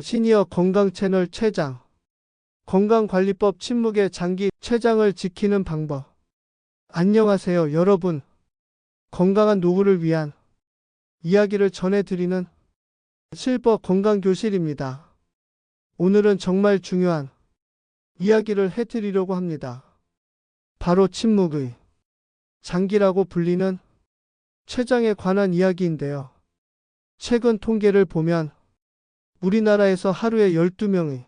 시니어 건강 채널 췌장. 건강관리법 침묵의 장기 췌장을 지키는 방법. 안녕하세요, 여러분. 건강한 노후를 위한 이야기를 전해드리는 실버 건강교실입니다. 오늘은 정말 중요한 이야기를 해드리려고 합니다. 바로 침묵의 장기라고 불리는 췌장에 관한 이야기인데요. 최근 통계를 보면 우리나라에서 하루에 12명의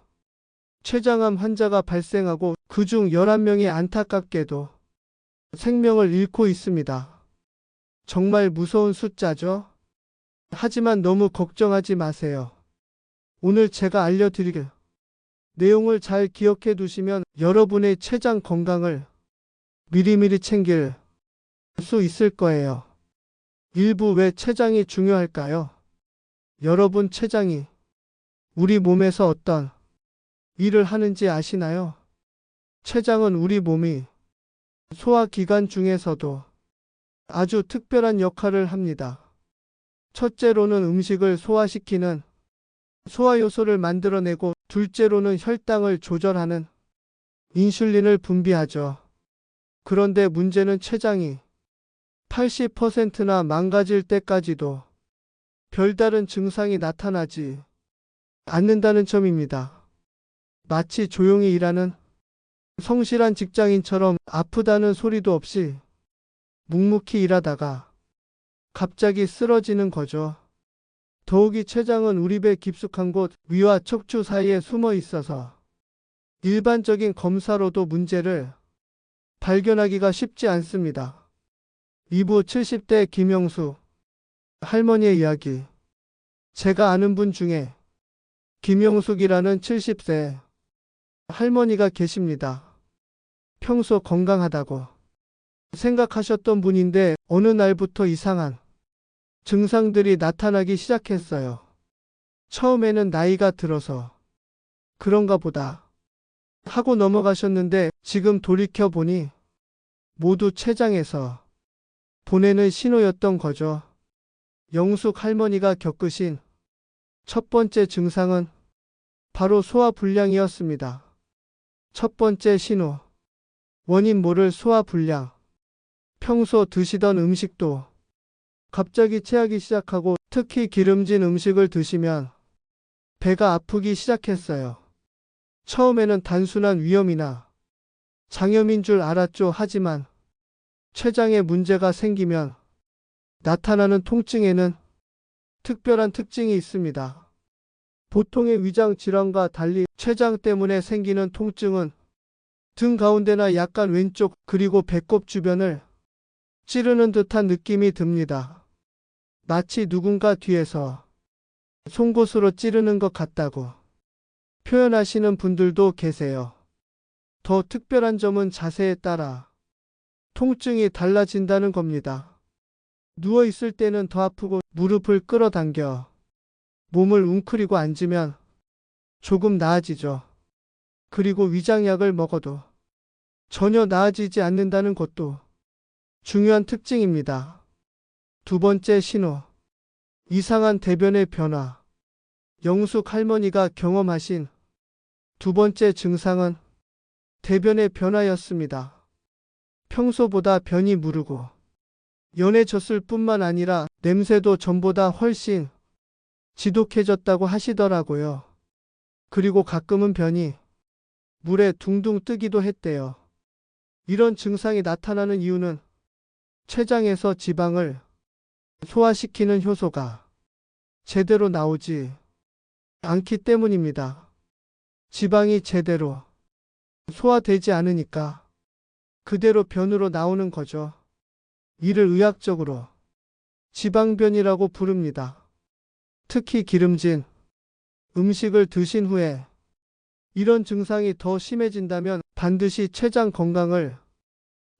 췌장암 환자가 발생하고 그중 11명이 안타깝게도 생명을 잃고 있습니다. 정말 무서운 숫자죠? 하지만 너무 걱정하지 마세요. 오늘 제가 알려드릴 내용을 잘 기억해 두시면 여러분의 췌장 건강을 미리미리 챙길 수 있을 거예요. 일부 왜 췌장이 중요할까요? 여러분, 췌장이 우리 몸에서 어떤 일을 하는지 아시나요? 췌장은 우리 몸의 소화기관 중에서도 아주 특별한 역할을 합니다. 첫째로는 음식을 소화시키는 소화효소를 만들어내고, 둘째로는 혈당을 조절하는 인슐린을 분비하죠. 그런데 문제는 췌장이 80%나 망가질 때까지도 별다른 증상이 나타나지 않는다는 점입니다. 마치 조용히 일하는 성실한 직장인처럼 아프다는 소리도 없이 묵묵히 일하다가 갑자기 쓰러지는 거죠. 더욱이 췌장은 우리 배 깊숙한 곳 위와 척추 사이에 숨어 있어서 일반적인 검사로도 문제를 발견하기가 쉽지 않습니다. 이부 70대 김영수 할머니의 이야기. 제가 아는 분 중에 김영숙이라는 70세 할머니가 계십니다. 평소 건강하다고 생각하셨던 분인데 어느 날부터 이상한 증상들이 나타나기 시작했어요. 처음에는 나이가 들어서 그런가 보다 하고 넘어가셨는데, 지금 돌이켜보니 모두 췌장에서 보내는 신호였던 거죠. 영숙 할머니가 겪으신 첫 번째 증상은 바로 소화불량이었습니다. 첫 번째 신호. 원인 모를 소화불량. 평소 드시던 음식도 갑자기 체하기 시작하고, 특히 기름진 음식을 드시면 배가 아프기 시작했어요. 처음에는 단순한 위염이나 장염인 줄 알았죠. 하지만 췌장에 문제가 생기면 나타나는 통증에는 특별한 특징이 있습니다. 보통의 위장 질환과 달리 췌장 때문에 생기는 통증은 등 가운데나 약간 왼쪽, 그리고 배꼽 주변을 찌르는 듯한 느낌이 듭니다. 마치 누군가 뒤에서 송곳으로 찌르는 것 같다고 표현하시는 분들도 계세요. 더 특별한 점은 자세에 따라 통증이 달라진다는 겁니다. 누워있을 때는 더 아프고, 무릎을 끌어당겨 몸을 웅크리고 앉으면 조금 나아지죠. 그리고 위장약을 먹어도 전혀 나아지지 않는다는 것도 중요한 특징입니다. 두 번째 신호. 이상한 대변의 변화. 영숙 할머니가 경험하신 두 번째 증상은 대변의 변화였습니다. 평소보다 변이 무르고 연해졌을 뿐만 아니라 냄새도 전보다 훨씬 지독해졌다고 하시더라고요. 그리고 가끔은 변이 물에 둥둥 뜨기도 했대요. 이런 증상이 나타나는 이유는 췌장에서 지방을 소화시키는 효소가 제대로 나오지 않기 때문입니다. 지방이 제대로 소화되지 않으니까 그대로 변으로 나오는 거죠. 이를 의학적으로 지방변이라고 부릅니다. 특히 기름진 음식을 드신 후에 이런 증상이 더 심해진다면 반드시 췌장 건강을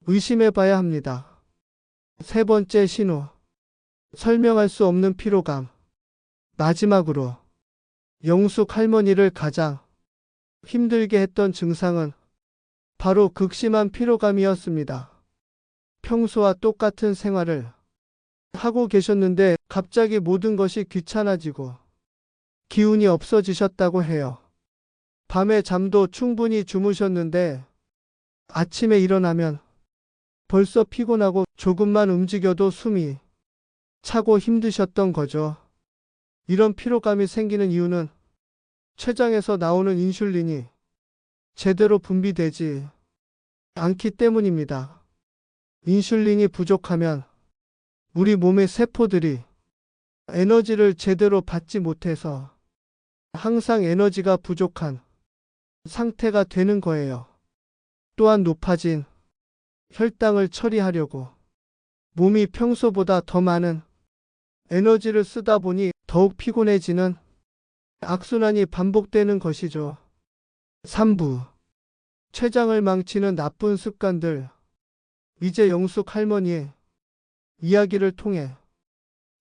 의심해 봐야 합니다. 세 번째 신호. 설명할 수 없는 피로감. 마지막으로 영숙 할머니를 가장 힘들게 했던 증상은 바로 극심한 피로감이었습니다. 평소와 똑같은 생활을 하고 계셨는데 갑자기 모든 것이 귀찮아지고 기운이 없어지셨다고 해요. 밤에 잠도 충분히 주무셨는데 아침에 일어나면 벌써 피곤하고 조금만 움직여도 숨이 차고 힘드셨던 거죠. 이런 피로감이 생기는 이유는 췌장에서 나오는 인슐린이 제대로 분비되지 않기 때문입니다. 인슐린이 부족하면 우리 몸의 세포들이 에너지를 제대로 받지 못해서 항상 에너지가 부족한 상태가 되는 거예요. 또한 높아진 혈당을 처리하려고 몸이 평소보다 더 많은 에너지를 쓰다 보니 더욱 피곤해지는 악순환이 반복되는 것이죠. 3부. 췌장을 망치는 나쁜 습관들. 이제 영숙 할머니의 이야기를 통해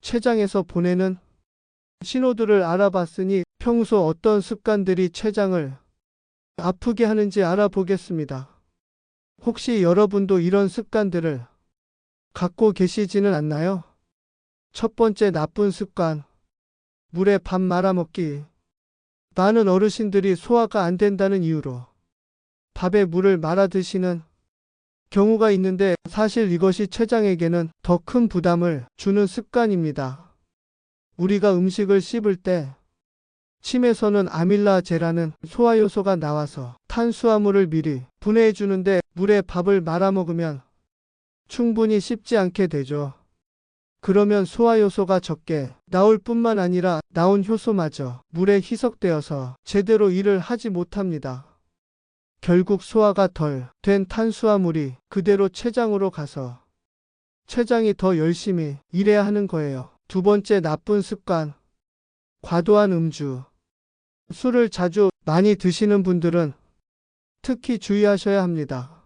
췌장에서 보내는 신호들을 알아봤으니 평소 어떤 습관들이 췌장을 아프게 하는지 알아보겠습니다. 혹시 여러분도 이런 습관들을 갖고 계시지는 않나요? 첫 번째 나쁜 습관. 물에 밥 말아먹기. 많은 어르신들이 소화가 안 된다는 이유로 밥에 물을 말아 드시는 경우가 있는데 사실 이것이 췌장에게는 더 큰 부담을 주는 습관입니다. 우리가 음식을 씹을 때 침에서는 아밀라제라는 소화효소가 나와서 탄수화물을 미리 분해해 주는데 물에 밥을 말아 먹으면 충분히 씹지 않게 되죠. 그러면 소화효소가 적게 나올 뿐만 아니라 나온 효소마저 물에 희석되어서 제대로 일을 하지 못합니다. 결국 소화가 덜 된 탄수화물이 그대로 췌장으로 가서 췌장이 더 열심히 일해야 하는 거예요. 두 번째 나쁜 습관. 과도한 음주. 술을 자주 많이 드시는 분들은 특히 주의하셔야 합니다.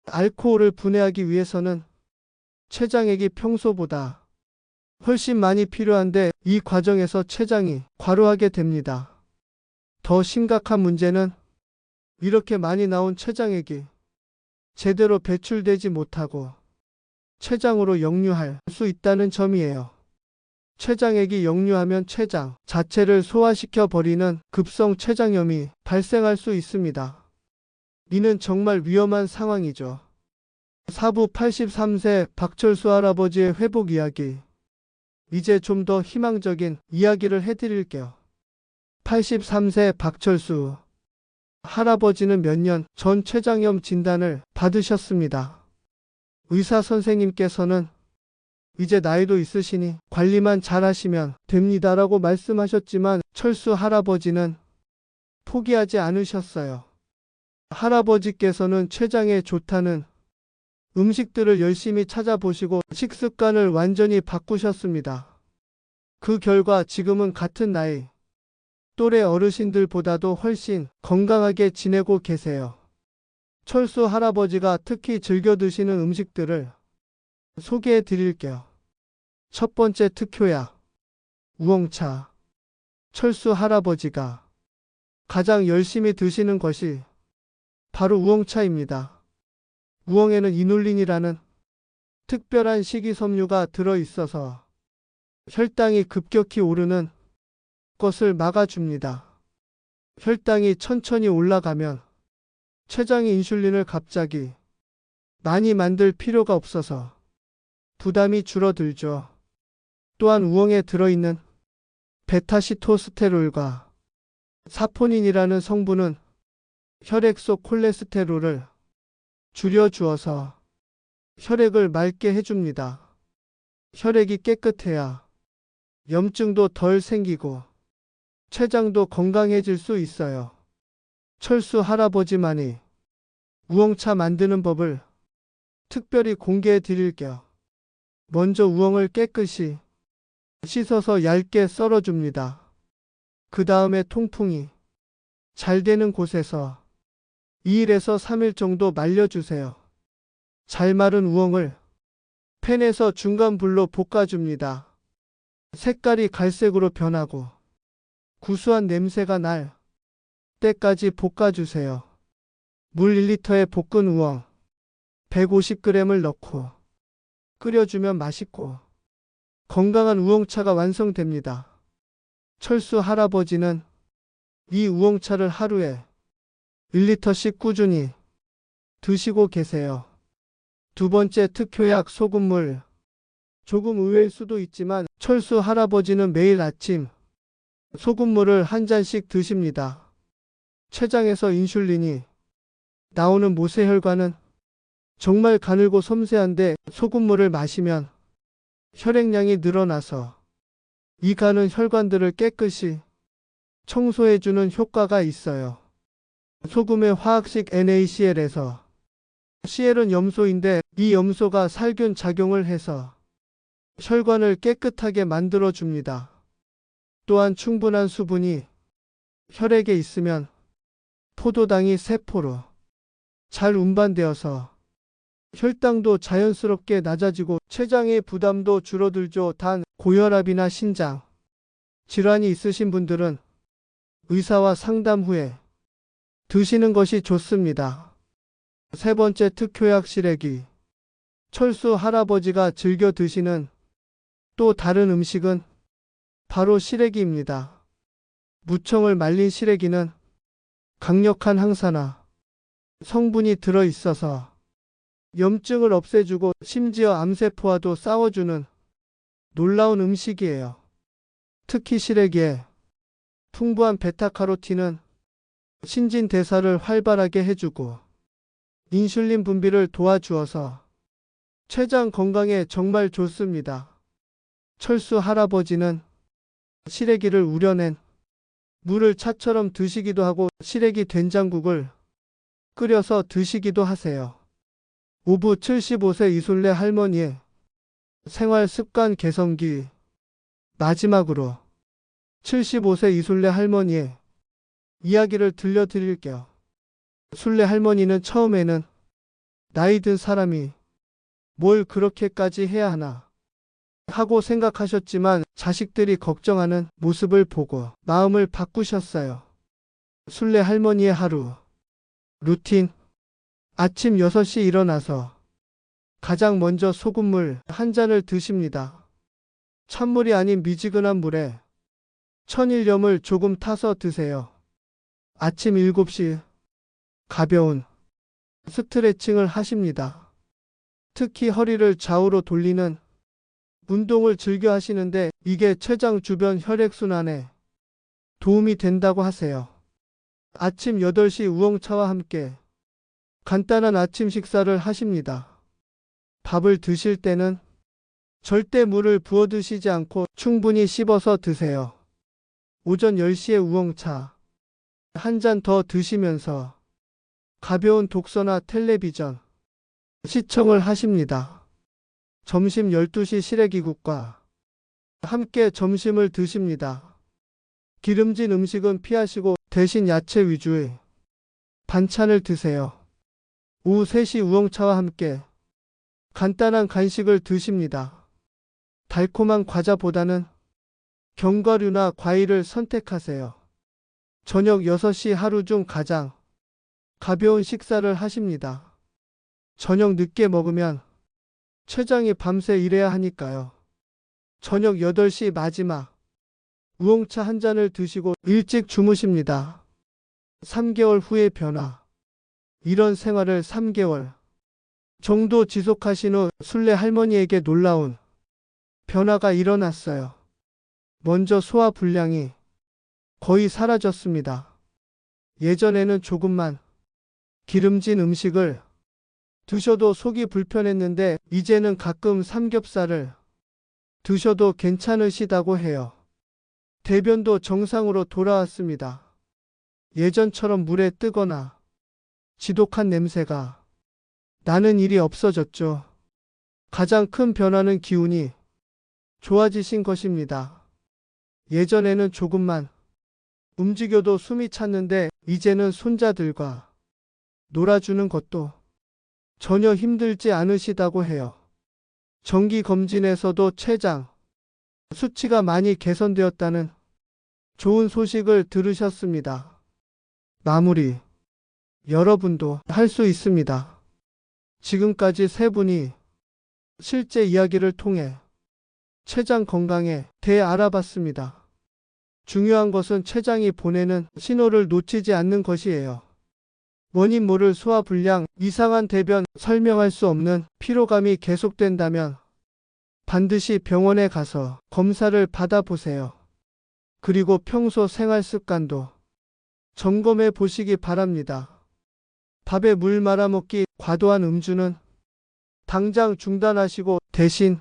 알코올을 분해하기 위해서는 췌장액이 평소보다 훨씬 많이 필요한데 이 과정에서 췌장이 과로하게 됩니다. 더 심각한 문제는 이렇게 많이 나온 췌장액이 제대로 배출되지 못하고 췌장으로 역류할 수 있다는 점이에요. 췌장액이 역류하면 췌장 자체를 소화시켜 버리는 급성 췌장염이 발생할 수 있습니다. 이는 정말 위험한 상황이죠. 4부 83세 박철수 할아버지의 회복 이야기. 이제 좀 더 희망적인 이야기를 해드릴게요. 83세 박철수 할아버지는 몇 년 전 췌장염 진단을 받으셨습니다. 의사 선생님께서는 이제 나이도 있으시니 관리만 잘하시면 됩니다라고 말씀하셨지만 철수 할아버지는 포기하지 않으셨어요. 할아버지께서는 췌장에 좋다는 음식들을 열심히 찾아보시고 식습관을 완전히 바꾸셨습니다. 그 결과 지금은 같은 나이 또래 어르신들보다도 훨씬 건강하게 지내고 계세요. 철수 할아버지가 특히 즐겨 드시는 음식들을 소개해 드릴게요. 첫 번째 특효약, 우엉차. 철수 할아버지가 가장 열심히 드시는 것이 바로 우엉차입니다. 우엉에는 이눌린이라는 특별한 식이섬유가 들어있어서 혈당이 급격히 오르는 것을 막아줍니다. 혈당이 천천히 올라가면 췌장이 인슐린을 갑자기 많이 만들 필요가 없어서 부담이 줄어들죠. 또한 우엉에 들어있는 베타시토스테롤과 사포닌이라는 성분은 혈액 속 콜레스테롤을 줄여주어서 혈액을 맑게 해줍니다. 혈액이 깨끗해야 염증도 덜 생기고 췌장도 건강해질 수 있어요. 철수 할아버지만이 우엉차 만드는 법을 특별히 공개해 드릴게요. 먼저 우엉을 깨끗이 씻어서 얇게 썰어줍니다. 그 다음에 통풍이 잘 되는 곳에서 2일에서 3일 정도 말려주세요. 잘 마른 우엉을 팬에서 중간 불로 볶아줍니다. 색깔이 갈색으로 변하고 구수한 냄새가 날 때까지 볶아주세요. 물 1리터에 볶은 우엉 150g을 넣고 끓여주면 맛있고 건강한 우엉차가 완성됩니다. 철수 할아버지는 이 우엉차를 하루에 1리터씩 꾸준히 드시고 계세요. 두 번째 특효약 소금물. 조금 의외일 수도 있지만 철수 할아버지는 매일 아침 소금물을 한 잔씩 드십니다. 췌장에서 인슐린이 나오는 모세혈관은 정말 가늘고 섬세한데 소금물을 마시면 혈액량이 늘어나서 이 가는 혈관들을 깨끗이 청소해주는 효과가 있어요. 소금의 화학식 NaCl에서 Cl은 염소인데 이 염소가 살균 작용을 해서 혈관을 깨끗하게 만들어줍니다. 또한 충분한 수분이 혈액에 있으면 포도당이 세포로 잘 운반되어서 혈당도 자연스럽게 낮아지고 췌장의 부담도 줄어들죠. 단 고혈압이나 신장 질환이 있으신 분들은 의사와 상담 후에 드시는 것이 좋습니다. 세 번째 특효약 시래기. 철수 할아버지가 즐겨 드시는 또 다른 음식은 바로 시래기입니다. 무청을 말린 시래기는 강력한 항산화 성분이 들어 있어서 염증을 없애주고 심지어 암세포와도 싸워주는 놀라운 음식이에요. 특히 시래기에 풍부한 베타카로틴은 신진대사를 활발하게 해주고 인슐린 분비를 도와주어서 췌장 건강에 정말 좋습니다. 철수 할아버지는 시래기를 우려낸 물을 차처럼 드시기도 하고 시래기 된장국을 끓여서 드시기도 하세요. 오부 75세 이술래 할머니의 생활 습관 개선기. 마지막으로 75세 이술래 할머니의 이야기를 들려드릴게요. 술래 할머니는 처음에는 나이 든 사람이 뭘 그렇게까지 해야 하나 하고 생각하셨지만 자식들이 걱정하는 모습을 보고 마음을 바꾸셨어요. 술래 할머니의 하루 루틴. 아침 6시 일어나서 가장 먼저 소금물 한 잔을 드십니다. 찬물이 아닌 미지근한 물에 천일염을 조금 타서 드세요. 아침 7시 가벼운 스트레칭을 하십니다. 특히 허리를 좌우로 돌리는 운동을 즐겨 하시는데 이게 췌장 주변 혈액순환에 도움이 된다고 하세요. 아침 8시 우엉차와 함께 간단한 아침 식사를 하십니다. 밥을 드실 때는 절대 물을 부어 드시지 않고 충분히 씹어서 드세요. 오전 10시에 우엉차 한 잔 더 드시면서 가벼운 독서나 텔레비전 시청을 하십니다. 점심 12시 시래기국과 함께 점심을 드십니다. 기름진 음식은 피하시고 대신 야채 위주의 반찬을 드세요. 오후 3시 우엉차와 함께 간단한 간식을 드십니다. 달콤한 과자보다는 견과류나 과일을 선택하세요. 저녁 6시 하루 중 가장 가벼운 식사를 하십니다. 저녁 늦게 먹으면 췌장이 밤새 일해야 하니까요. 저녁 8시 마지막 우엉차 한 잔을 드시고 일찍 주무십니다. 3개월 후의 변화. 이런 생활을 3개월 정도 지속하신 후 술래 할머니에게 놀라운 변화가 일어났어요. 먼저 소화 불량이 거의 사라졌습니다. 예전에는 조금만 기름진 음식을 드셔도 속이 불편했는데 이제는 가끔 삼겹살을 드셔도 괜찮으시다고 해요. 대변도 정상으로 돌아왔습니다. 예전처럼 물에 뜨거나 지독한 냄새가 나는 일이 없어졌죠. 가장 큰 변화는 기운이 좋아지신 것입니다. 예전에는 조금만 움직여도 숨이 찼는데 이제는 손자들과 놀아주는 것도 전혀 힘들지 않으시다고 해요. 정기검진에서도 췌장 수치가 많이 개선되었다는 좋은 소식을 들으셨습니다. 마무리. 여러분도 할 수 있습니다. 지금까지 세 분이 실제 이야기를 통해 췌장 건강에 대해 알아봤습니다. 중요한 것은 췌장이 보내는 신호를 놓치지 않는 것이에요. 원인 모를 소화불량, 이상한 대변, 설명할 수 없는 피로감이 계속된다면 반드시 병원에 가서 검사를 받아보세요. 그리고 평소 생활 습관도 점검해 보시기 바랍니다. 밥에 물 말아먹기, 과도한 음주는 당장 중단하시고 대신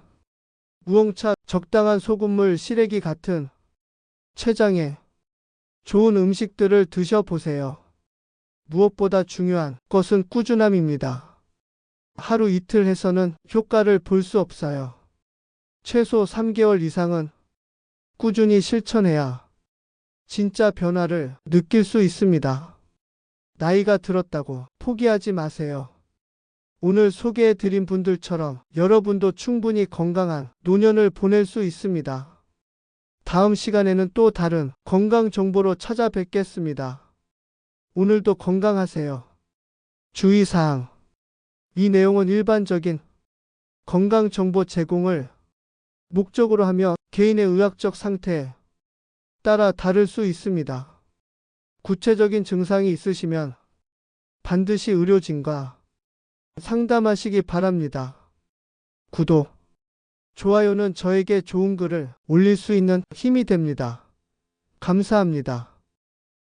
우엉차, 적당한 소금물, 시래기 같은 췌장에 좋은 음식들을 드셔보세요. 무엇보다 중요한 것은 꾸준함입니다. 하루 이틀 해서는 효과를 볼 수 없어요. 최소 3개월 이상은 꾸준히 실천해야 진짜 변화를 느낄 수 있습니다. 나이가 들었다고 포기하지 마세요. 오늘 소개해 드린 분들처럼 여러분도 충분히 건강한 노년을 보낼 수 있습니다. 다음 시간에는 또 다른 건강 정보로 찾아뵙겠습니다. 오늘도 건강하세요. 주의사항. 이 내용은 일반적인 건강 정보 제공을 목적으로 하며 개인의 의학적 상태에 따라 다를 수 있습니다. 구체적인 증상이 있으시면 반드시 의료진과 상담하시기 바랍니다. 구독, 좋아요는 저에게 좋은 글을 올릴 수 있는 힘이 됩니다. 감사합니다.